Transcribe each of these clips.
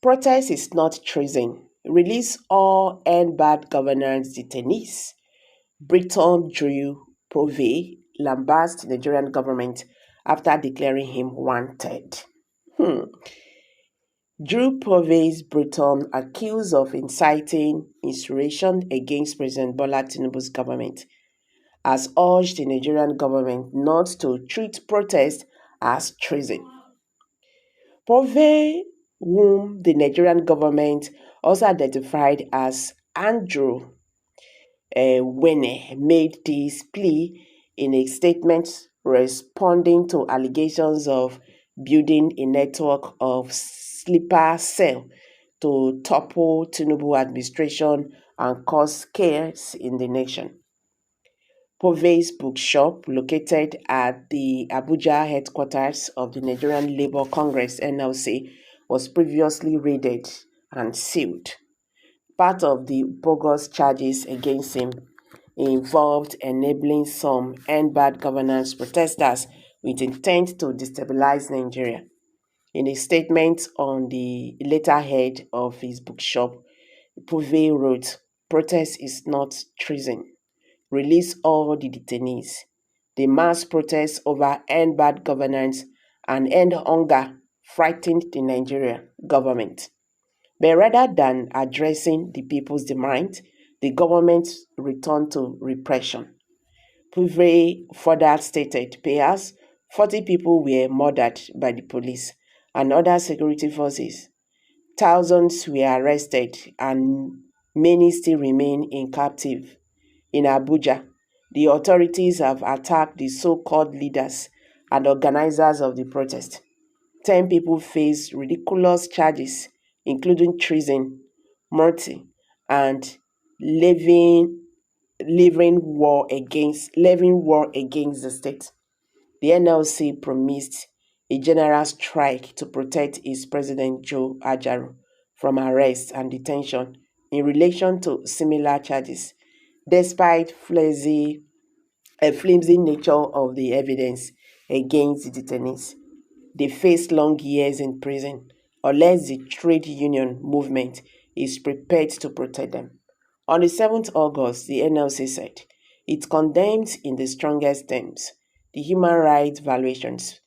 Protest is not treason. Release all and bad governance detainees. Briton drew Lambasts Nigerian government after declaring him wanted. Drew Prove's Briton, accused of inciting insurrection against President Bola Tinubu's government, has urged the Nigerian government not to treat protest as treason. Prove, whom the Nigerian government also identified as Andrew Wene, made this plea in a statement responding to allegations of building a network of sleeper cell to topple Tinubu administration and cause chaos in the nation. Prove's bookshop, located at the Abuja headquarters of the Nigerian Labour Congress (NLC), was previously raided and sealed. Part of the bogus charges against him involved enabling some and bad governance protesters with intent to destabilize Nigeria. In a statement on the letterhead of his bookshop, Prove wrote, "Protest is not treason. Release all the detainees. The mass protests over end bad governance and end hunger frightened the Nigerian government. But rather than addressing the people's demand, the government returned to repression." Prove further stated, perhaps 40 people were murdered by the police and other security forces. Thousands were arrested and many still remain in captive. In Abuja, the authorities have attacked the so-called leaders and organizers of the protest. 10 people face ridiculous charges, including treason, murder, and levying war against the state. The NLC promised a general strike to protect its president Joe Ajaero from arrest and detention in relation to similar charges, despite flimsy nature of the evidence against the detainees. They face long years in prison unless the trade union movement is prepared to protect them. On the 7th August, the NLC said it condemned in the strongest terms the human rights violations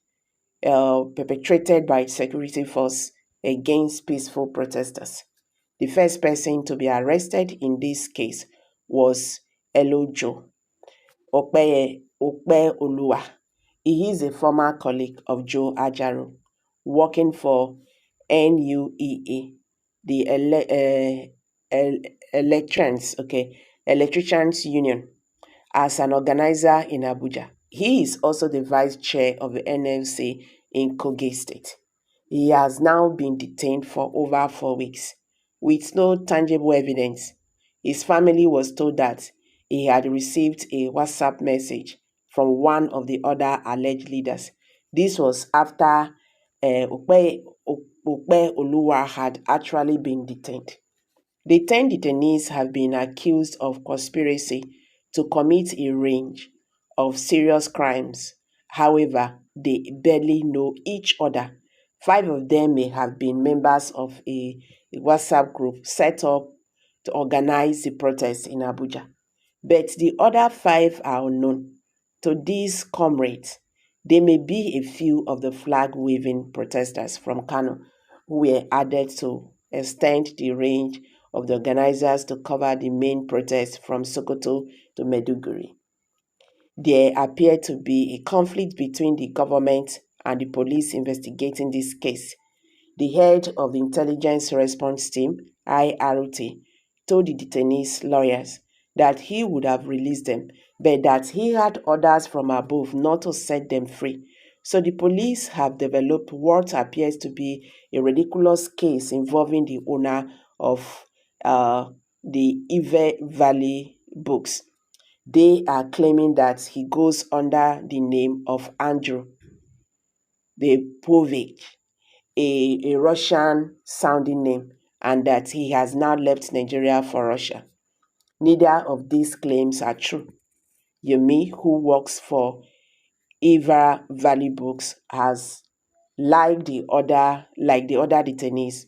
perpetrated by security force against peaceful protesters. The first person to be arrested in this case was Elojo Opeoluwa. He is a former colleague of Joe Ajaero, working for NUEA, the Electricians Union, as an organizer in Abuja. He is also the vice chair of the NLC in Kogi State. He has now been detained for over 4 weeks with no tangible evidence. His family was told that he had received a WhatsApp message from one of the other alleged leaders. This was after Opeoluwa had actually been detained. The 10 detainees have been accused of conspiracy to commit a range of serious crimes. However, they barely know each other. 5 of them may have been members of a WhatsApp group set up to organize the protest in Abuja. But the other 5 are unknown to these comrades. They may be a few of the flag-waving protesters from Kano who were added to extend the range of the organizers to cover the main protest from Sokoto to Maiduguri. There appeared to be a conflict between the government and the police investigating this case. The head of the Intelligence Response Team, IRT, told the detainees' lawyers that he would have released them, but that he had orders from above not to set them free. So the police have developed what appears to be a ridiculous case involving the owner of the Ive Valley books. They are claiming that he goes under the name of Andrew the Povich, a Russian sounding name, and that he has now left Nigeria for Russia. Neither of these claims are true. Yemi, who works for Ive Valley Books, has, like the other detainees,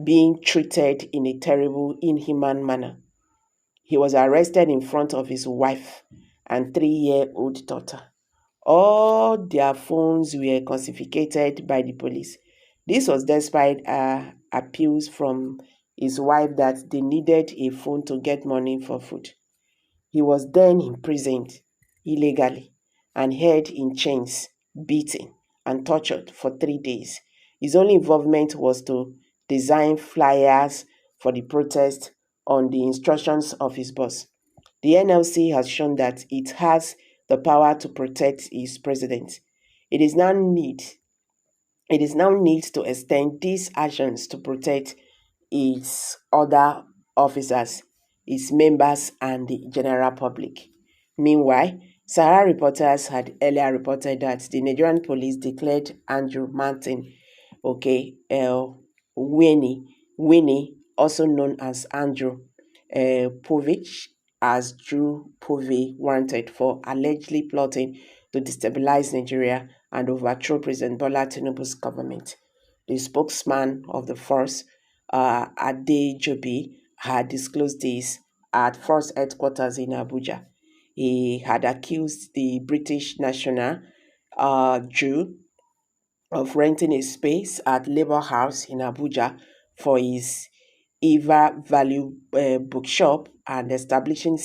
being treated in a terrible, inhuman manner. He was arrested in front of his wife and 3-year-old daughter. All their phones were confiscated by the police. This was despite appeals from his wife that they needed a phone to get money for food. He was then imprisoned illegally and held in chains, beaten, and tortured for 3 days. His only involvement was to design flyers for the protest on the instructions of his boss. The NLC has shown that it has the power to protect its president. It is now need it is now need to extend these actions to protect its other officers, its members, and the general public. Meanwhile, Sahara reporters had earlier reported that the Nigerian police declared Andrew Martin, Winnie, also known as Andrew Povich, as Drew Povey, wanted for allegedly plotting to destabilize Nigeria and overthrow President Bola Tinubu's government. The spokesman of the force, Adejobi, had disclosed this at force headquarters in Abuja. He had accused the British national Jew of renting a space at Labour House in Abuja for his Eva Value bookshop and establishing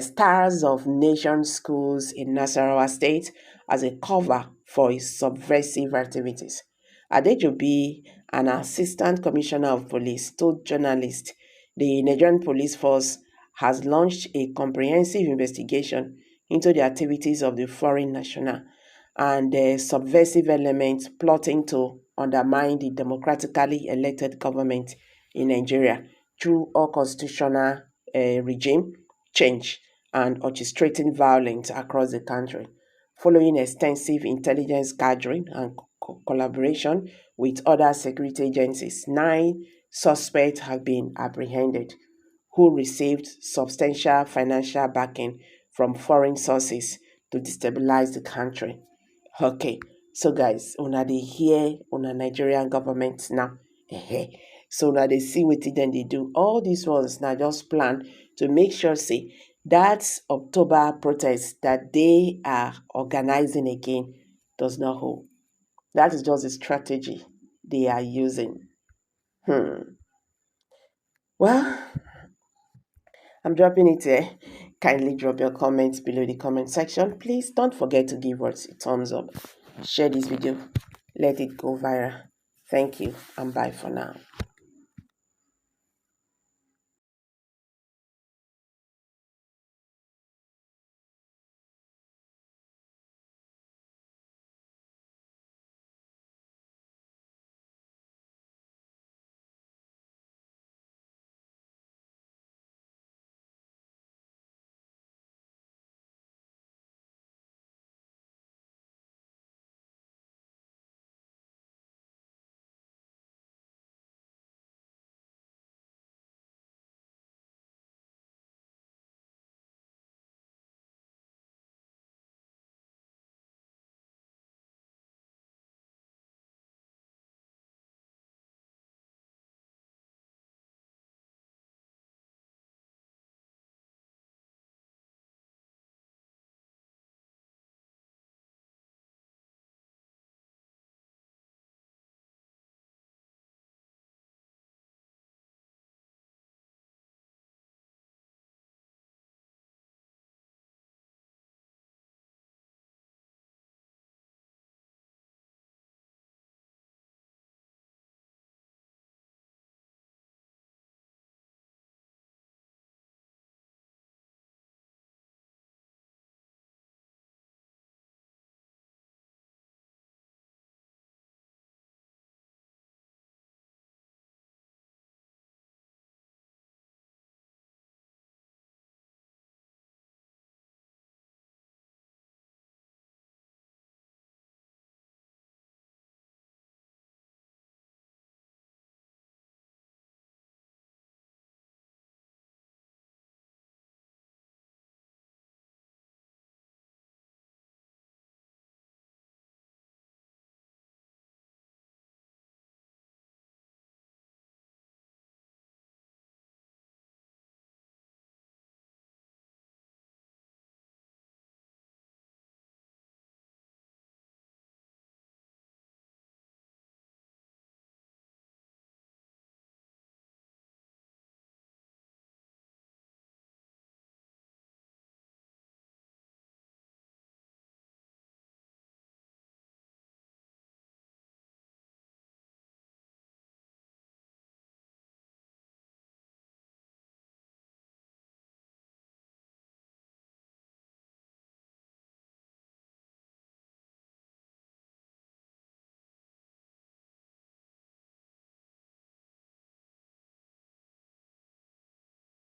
Stars of Nation schools in Nasarawa State as a cover for his subversive activities. Adejobi, an assistant commissioner of police, told journalists the Nigerian police force has launched a comprehensive investigation into the activities of the foreign national and the subversive elements plotting to undermine the democratically elected government in Nigeria through unconstitutional regime change and orchestrating violence across the country. Following extensive intelligence gathering and collaboration with other security agencies, 9 suspects have been apprehended who received substantial financial backing from foreign sources to destabilize the country. Okay, so guys, una dey hear una Nigerian government now. So now they see what then they do. All these ones now just plan to make sure say that October protest that they are organizing again does not hold. That is just a strategy they are using. Well, I'm dropping it here. Kindly drop your comments below the comment section. Please don't forget to give us a thumbs up. Share this video. Let it go viral. Thank you and bye for now.